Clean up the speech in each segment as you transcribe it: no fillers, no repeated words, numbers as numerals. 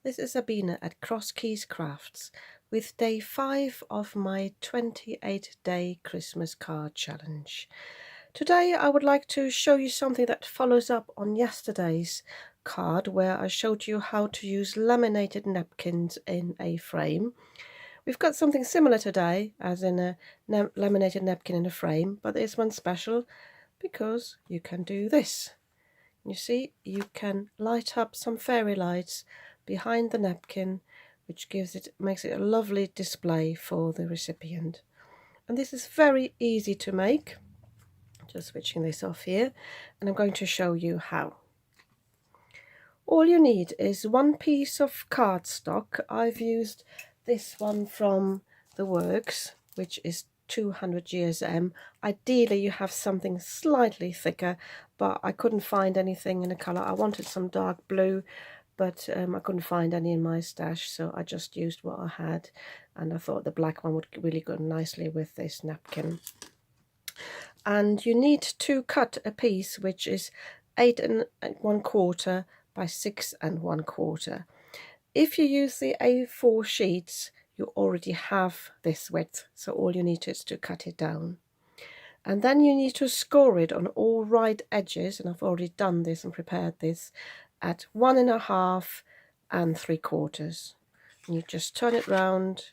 This is Sabina at Cross Keys Crafts with day 5 of my 28-day Christmas card challenge. Today I would like to show you something that follows up on yesterday's card where I showed you how to use laminated napkins in a frame. We've got something similar today, as in a laminated napkin in a frame, but this one's special because you can do this. You see, you can light up some fairy lights behind the napkin, which makes it a lovely display for the recipient. And this is very easy to make. Just switching this off here, and I'm going to show you how. All you need is one piece of cardstock. I've used this one from the Works, which is 200 GSM. Ideally you have something slightly thicker, but I couldn't find anything in a colour. I wanted some dark blue, but I couldn't find any in my stash, so I just used what I had, and I thought the black one would really go nicely with this napkin. And you need to cut a piece which is 8 1/4 by 6 1/4. If you use the A4 sheets, you already have this width, so all you need is to cut it down. And then you need to score it on all right edges, and I've already done this and prepared this, at 1 1/2 and 3/4. And you just turn it round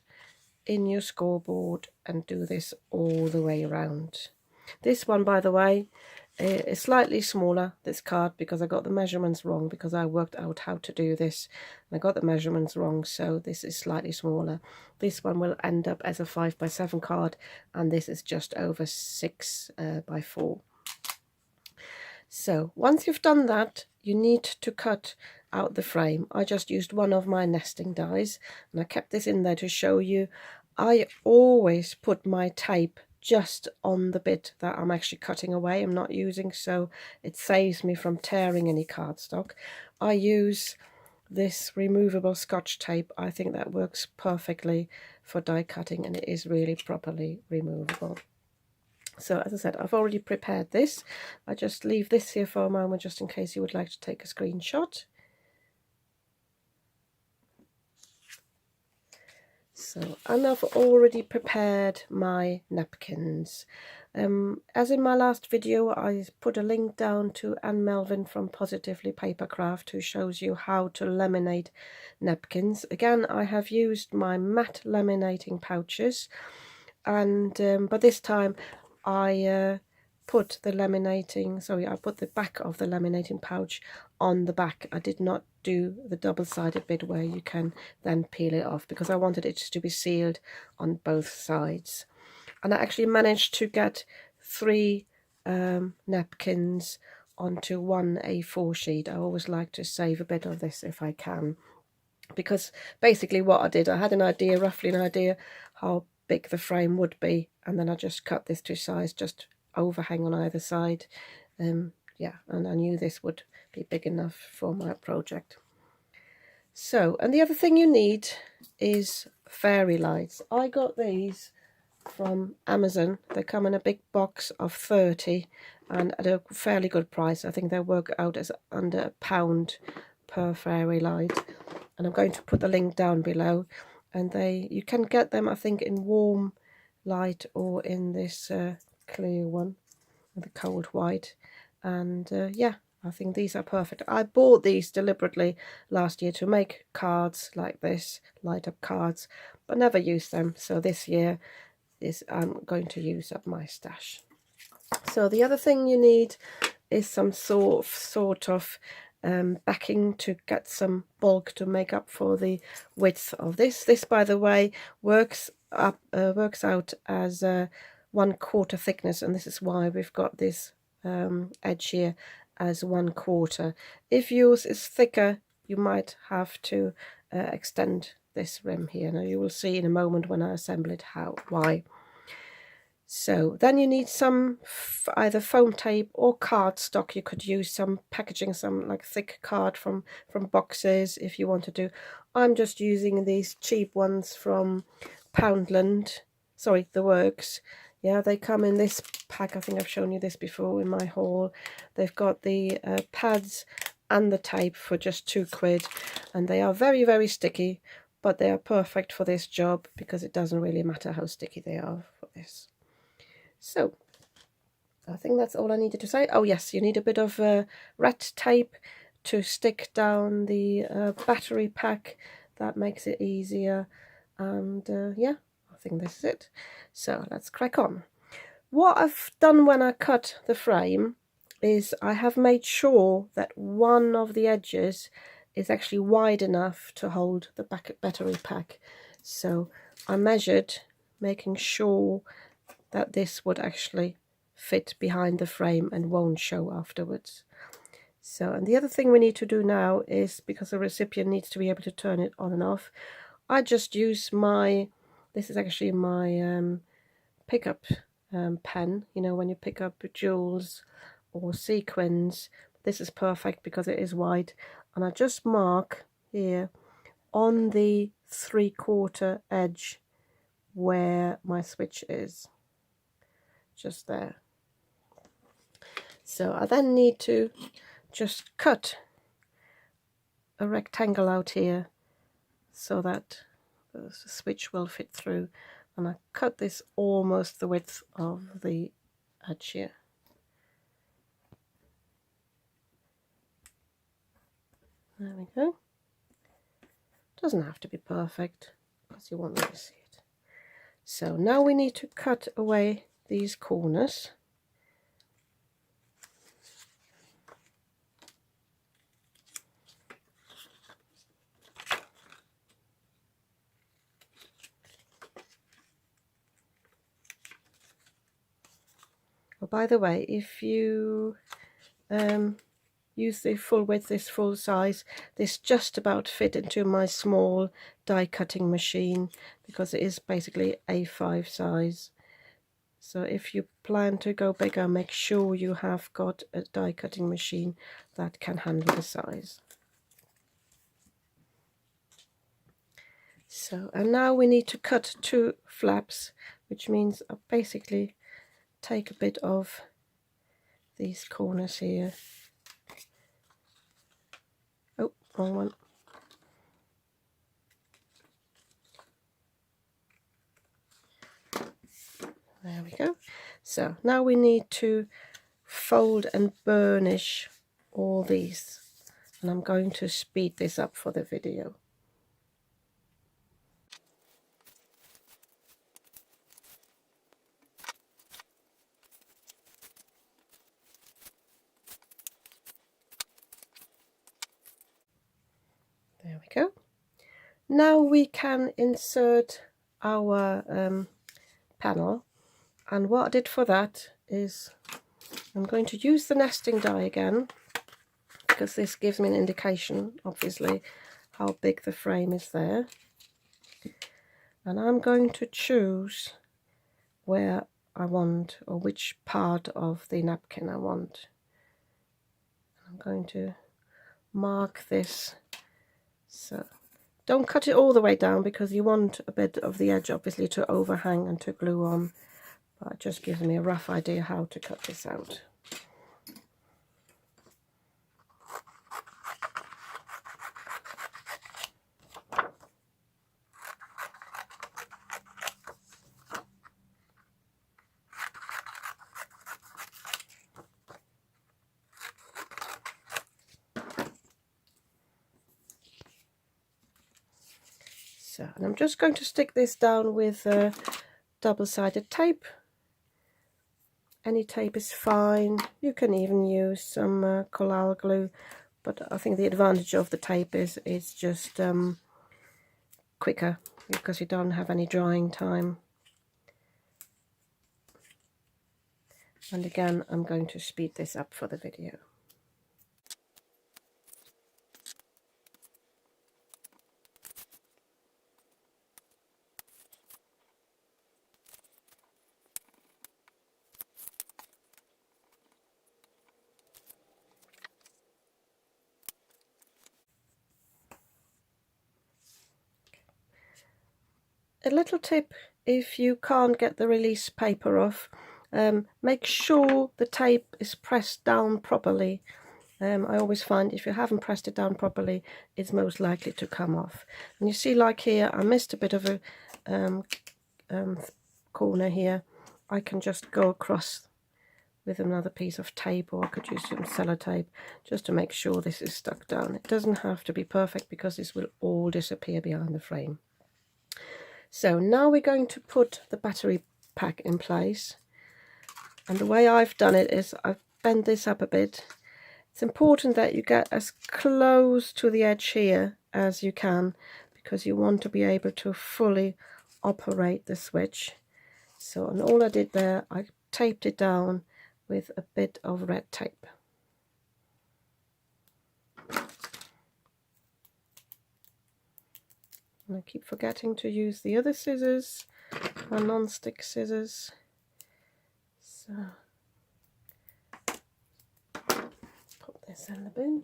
in your scoreboard and do this all the way around. This one, by the way, is slightly smaller, this card, because I got the measurements wrong, because I worked out how to do this and I got the measurements wrong, so this is slightly smaller. This one will end up as a 5 by 7 card, and this is just over 6 by 4. So once you've done that, you need to cut out the frame. I just used one of my nesting dies, and I kept this in there to show you. I always put my tape just on the bit that I'm actually cutting away, I'm not using, so it saves me from tearing any cardstock. I use this removable Scotch tape. I think that works perfectly for die cutting, and it is really properly removable. So as I said, I've already prepared this. I just leave this here for a moment just in case you would like to take a screenshot. So, and I've already prepared my napkins. As in my last video, I put a link down to Anne Melvin from Positively Papercraft, who shows you how to laminate napkins. Again, I have used my matte laminating pouches, and but this time I put the back of the laminating pouch on the back. I did not do the double-sided bit where you can then peel it off, because I wanted it to be sealed on both sides. And I actually managed to get 3 napkins onto one A4 sheet. I always like to save a bit of this if I can, because basically what I did, I had roughly an idea how big the frame would be, and then I just cut this to size, just overhang on either side. Yeah, and I knew this would be big enough for my project. So, and the other thing you need is fairy lights. I got these from Amazon. They come in a big box of 30 and at a fairly good price. I think they work out as under £1 per fairy light, and I'm going to put the link down below. And you can get them, I think, in warm light or in this clear one, the cold white. And yeah, I think these are perfect. I bought these deliberately last year to make cards like this, light up cards, but never used them. So this year I'm going to use up my stash. So the other thing you need is some sort of backing to get some bulk to make up for the width of this. This, by the way, works out as 1/4 thickness, and this is why we've got this edge here as 1/4. If yours is thicker, you might have to extend this rim here. Now you will see in a moment when I assemble it why. So then you need some either foam tape or cardstock. You could use some packaging, some like thick card from boxes if you want to do. I'm just using these cheap ones from Poundland, sorry, the Works. Yeah, they come in this pack. I think I've shown you this before in my haul. They've got the pads and the tape for just £2, and they are very, very sticky, but they are perfect for this job because it doesn't really matter how sticky they are for this. So I think that's all I needed to say. Oh yes, you need a bit of red tape to stick down the battery pack. That makes it easier, and yeah, I think this is it. So let's crack on. What I've done when I cut the frame is I have made sure that one of the edges is actually wide enough to hold the battery pack. So I measured, making sure that this would actually fit behind the frame and won't show afterwards. So, and the other thing we need to do now is, because the recipient needs to be able to turn it on and off, I just use my, this is actually my pickup pen, you know, when you pick up jewels or sequins. This is perfect because it is wide, and I just mark here on the 3/4 edge where my switch is, just there. So I then need to just cut a rectangle out here so that the switch will fit through, and I cut this almost the width of the edge here. There we go. Doesn't have to be perfect because you won't really see it. So now we need to cut away these corners. Oh, by the way, if you use the full width, this full size, this just about fit into my small die cutting machine because it is basically A5 size. So if you plan to go bigger, make sure you have got a die cutting machine that can handle the size. So, and now we need to cut 2 flaps, which means I basically take a bit of these corners here. Oh, wrong one. There we go. So now we need to fold and burnish all these, and I'm going to speed this up for the video. There we go. Now we can insert our panel, and what I did for that is I'm going to use the nesting die again, because this gives me an indication, obviously, how big the frame is there. And I'm going to choose where I want, or which part of the napkin I want. I'm going to mark this. So don't cut it all the way down because you want a bit of the edge obviously to overhang and to glue on, but it just gives me a rough idea how to cut this out. So, and I'm just going to stick this down with double-sided tape. Any tape is fine. You can even use some collal glue, but I think the advantage of the tape is it's just quicker because you don't have any drying time. And again, I'm going to speed this up for the video. A little tip, if you can't get the release paper off, make sure the tape is pressed down properly, I always find if you haven't pressed it down properly, it's most likely to come off. And you see, like here, I missed a bit of a corner here. I can just go across with another piece of tape, or I could use some sellotape just to make sure this is stuck down. It doesn't have to be perfect because this will all disappear behind the frame. So now we're going to put the battery pack in place, and the way I've done it is I've bent this up a bit. It's important that you get as close to the edge here as you can, because you want to be able to fully operate the switch. So, and all I did there, I taped it down with a bit of red tape. And I keep forgetting to use the other scissors, my non-stick scissors. So put this in the bin.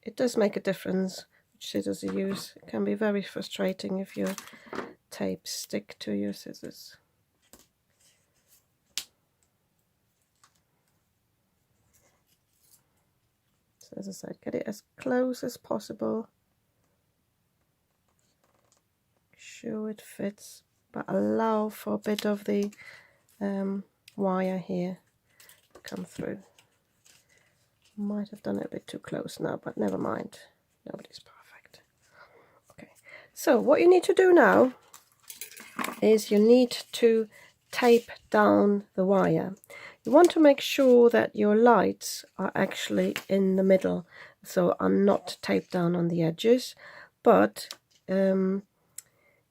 It does make a difference which scissors you use. It can be very frustrating if your tapes stick to your scissors. So as I said, get it as close as possible. Make sure it fits, but allow for a bit of the wire here to come through. Might have done it a bit too close now, but never mind. Nobody's perfect. Okay, so what you need to do now is you need to tape down the wire. You want to make sure that your lights are actually in the middle, so are not taped down on the edges, but you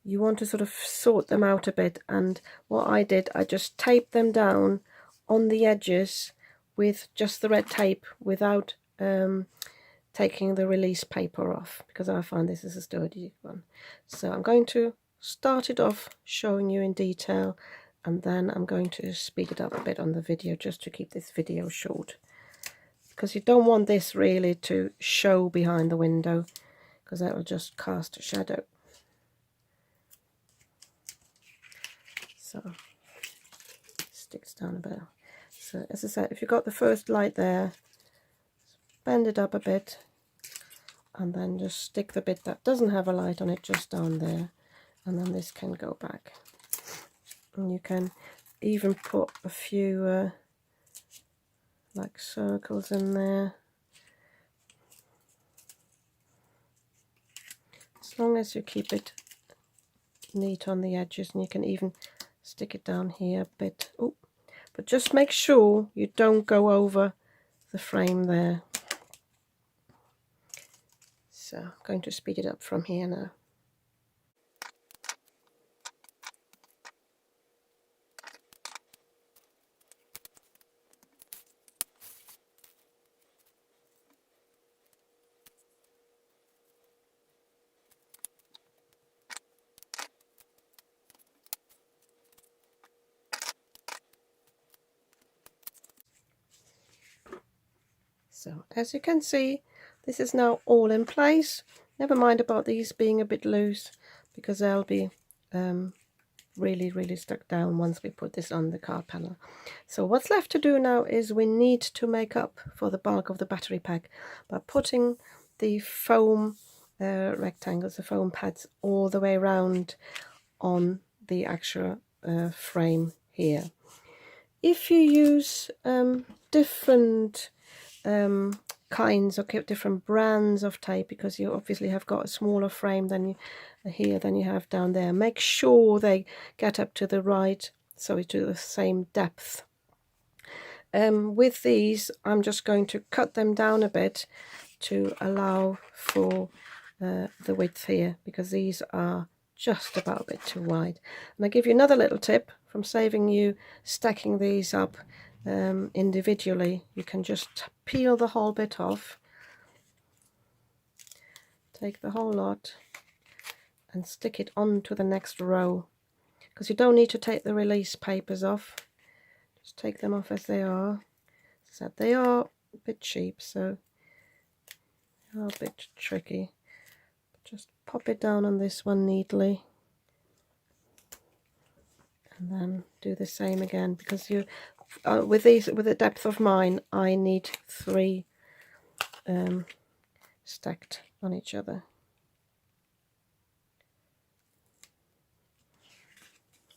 want to sort of sort them out a bit. And what I did, I just taped them down on the edges with just the red tape, without taking the release paper off, because I find this is a sturdy one. So I'm going to start it off showing you in detail, and then I'm going to speed it up a bit on the video just to keep this video short, because you don't want this really to show behind the window, because that will just cast a shadow. So sticks down a bit. So as I said, if you've got the first light there, bend it up a bit, and then just stick the bit that doesn't have a light on it just down there, and then this can go back. And you can even put a few like circles in there, as long as you keep it neat on the edges. And you can even stick it down here a bit. Oh, but just make sure you don't go over the frame there. So I'm going to speed it up from here now. So as you can see, this is now all in place. Never mind about these being a bit loose, because they'll be really stuck down once we put this on the card panel. So what's left to do now is we need to make up for the bulk of the battery pack by putting the foam rectangles, the foam pads, all the way around on the actual frame here. If you use different kinds or different brands of tape, because you obviously have got a smaller frame than you have down there, make sure they get up to the right, so to the same depth. With these, I'm just going to cut them down a bit to allow for the width here, because these are just about a bit too wide. And I give you another little tip from saving you stacking these up individually. You can just peel the whole bit off, take the whole lot and stick it onto the next row, because you don't need to take the release papers off. Just take them off as they are. So they are a bit cheap, so they are a bit tricky. Just pop it down on this one neatly, and then do the same again, because you with these, with the depth of mine, I need 3 stacked on each other.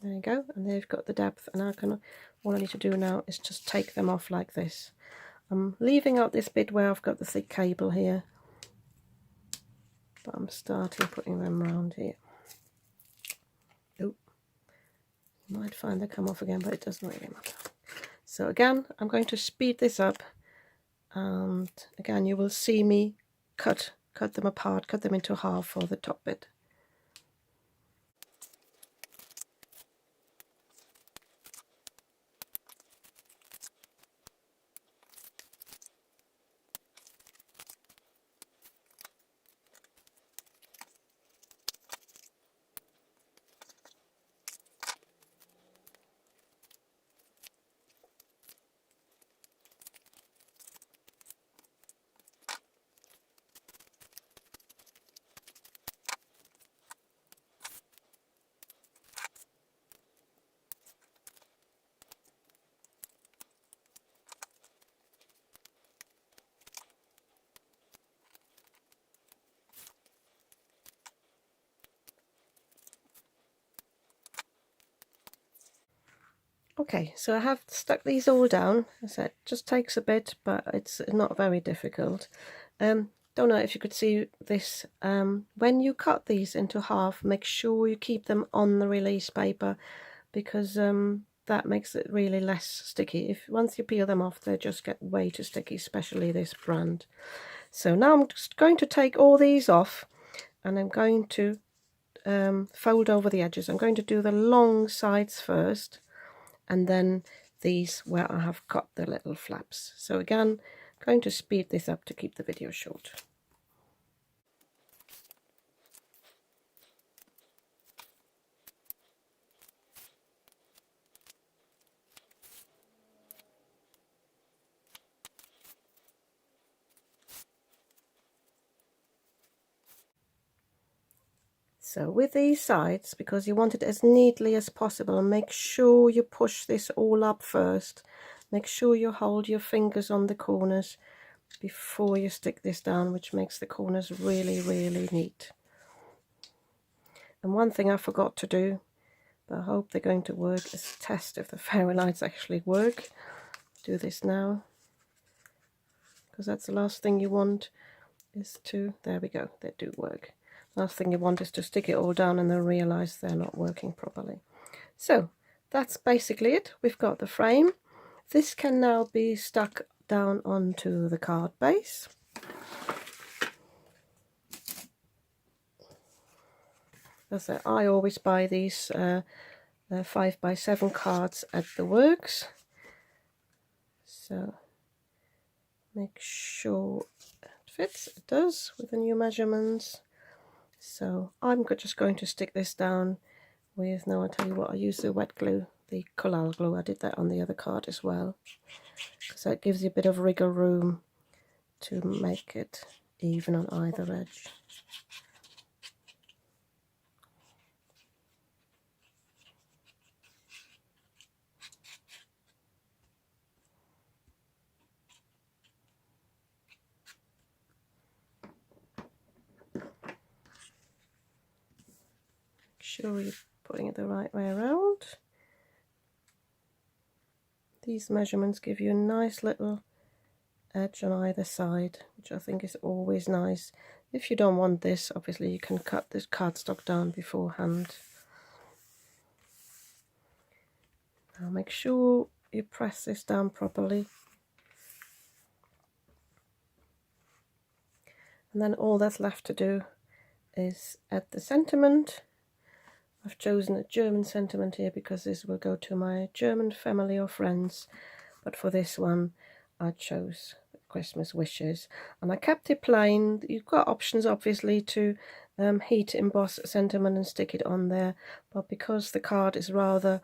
There you go, and they've got the depth, and all I need to do now is just take them off like this. I'm leaving out this bit where I've got the thick cable here, but I'm starting putting them around here. Oh, you might find they come off again, but it doesn't really matter. So again, I'm going to speed this up, and again you will see me cut them apart, cut them into half for the top bit. Okay, so I have stuck these all down. As I said, it just takes a bit, but it's not very difficult. Don't know if you could see this. When you cut these into half, make sure you keep them on the release paper, because that makes it really less sticky. If once you peel them off, they just get way too sticky, especially this brand. So now I'm just going to take all these off, and I'm going to fold over the edges. I'm going to do the long sides first, and then these where I have cut the little flaps. So again, I'm going to speed this up to keep the video short. So with these sides, because you want it as neatly as possible, make sure you push this all up first. Make sure you hold your fingers on the corners before you stick this down, which makes the corners really, really neat. And one thing I forgot to do, but I hope they're going to work, is test if the fairy lights actually work. Do this now, because that's the last thing you want, is to, there we go, they do work. Last thing you want is to stick it all down and then realize they're not working properly. So that's basically it. We've got the frame. This can now be stuck down onto the card base. As I always buy these 5x7 cards at the works. So make sure it fits. It does with the new measurements. So I'm just going to stick this down with, now I'll tell you what, I use the wet glue, the collal glue. I did that on the other card as well, because that gives you a bit of wriggle room to make it even on either edge. Sure you're putting it the right way around. These measurements give you a nice little edge on either side, which I think is always nice. If you don't want this, obviously you can cut this cardstock down beforehand. Now make sure you press this down properly, and then all that's left to do is add the sentiment. I've chosen a German sentiment here because this will go to my German family or friends, but for this one I chose Christmas wishes, and I kept it plain. You've got options obviously to heat emboss sentiment and stick it on there, but because the card is rather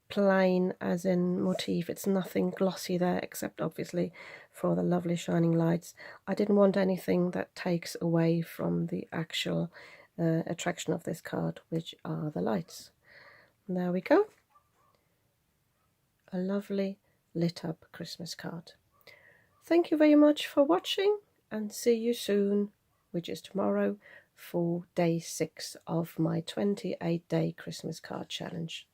plain as in motif, it's nothing glossy there except obviously for the lovely shining lights. I didn't want anything that takes away from the actual attraction of this card, which are the lights. And there we go. a lovely lit up Christmas card. Thank you very much for watching, and see you soon, which is tomorrow, for day 6 of my 28-day Christmas card challenge.